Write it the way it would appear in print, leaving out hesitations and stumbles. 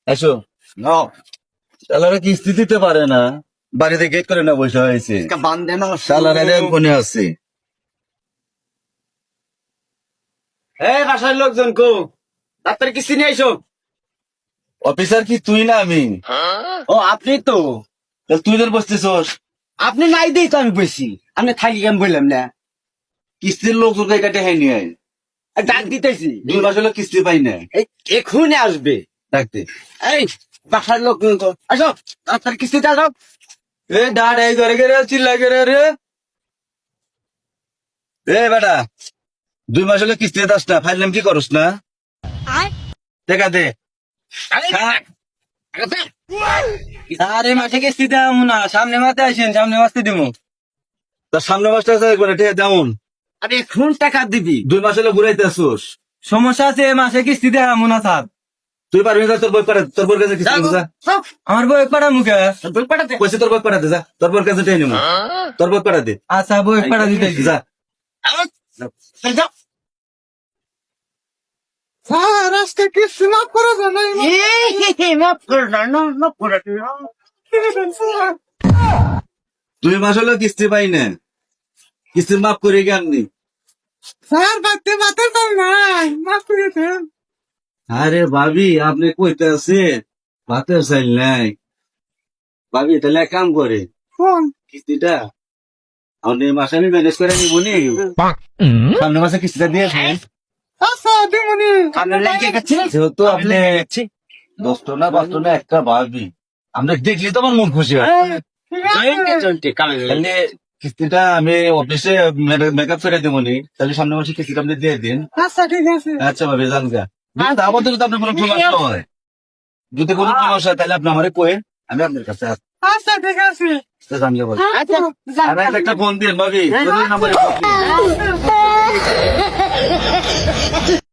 এসো No. শালারা কিস্তি দিতে পারে না, বাড়িতে গেট করে না বসে হয়েছে। Bande no. শালারা ফোনে আছে। এই বাসার লোকজন কো ডাক্তার কিস্তি নিয়ে এসো। অফিসার কি তুই না আমি? ও আপনি তো, তাহলে তুই ধর বসতেছস। আপনি নাই দেই তো আমি বসি, আপনি থাকি কেন বললাম না। কিস্তির লোক তোর কাছে হ্যাঁ নিয়ে আয়। আর ডাক দিতেছি 2 মাস হলো কিস্তি পাই না। এই এখনই আসবে। ডাকতে এই বাসার লোকজন কো আসো ডাক্তার কিস্তিতে আসো। এ ডাড এই ধরে গেরে চিল্লা গেরে রে। এ বেটা 2 মাস হলো কিস্তি দাস না, ফাইল নাম কি করস না? দেখা দে। আরে মাসে কিস্তি দাম না, সামনে মাসে আসেন, সামনে মাসে দিব। তার সামনে মাসটা করে ঠিক যেমন আরে এখন টাকা দিবি। 2 মাস হলো ঘুরাইতে আসোস। সমস্যা আছে মাসে কিস্তি দেওয়া মনে স্যার। তুই পারবি না, তোর বই পাঠা, তোর বউর কাছে কিস্তি নিবো যা। আমার বই পাড়া মুখে বই পাঠাতে। কইছে তোর বই পাঠাতে যা, তোর বউর কাছে টেনে নিবো। তোর বই পাঠা দে আচ্ছা বই পাড়া দিতে যা। স্যার আজকে কিস্তি মাফ করে দেন। মাফ করে দেন, মাফ করে দেন। 2 মাস হলো কিস্তি পাই না, কিস্তি মাফ করে জ্ঞাননি। স্যার বাড়তে মাথা কর নাই, মাফ করে দেন। আরে ভাবি আপনি কইতে আছে ভাতের চাইল নাই। ভাবি তাহলে এক কাম করে ফোন কিস্তিটা আপনি মাসে আমি ম্যানেজ করে নিব নি, সামনে মাসে কিস্তিটা দিয়ে আসবেন। আচ্ছা দিমুনি আপনি লেগে গেছে। যেহেতু আপনি 10টা না 12টা না একটা ভাবি, আমরা দেখলে তো আমার মন খুশি হয়। তাহলে কিস্তিটা আমি অফিসে মেকআপ করে দেবো নি, তাহলে সামনে মাসে কিস্তিটা আপনি দিয়ে দিন। আচ্ছা ঠিক আছে। আচ্ছা ভাবি জান গা, আমাদের যদি আপনার কোনো সমস্যা হয়, যদি কোনো সমস্যা হয় তাহলে আপনি আমারে কয়ে আমি আপনার কাছে আসতে আচ্ছা ঠিক আছে। জানিয়ে বলবো। আচ্ছা আর একটা ফোন দিন ভাবি, নাম্বারে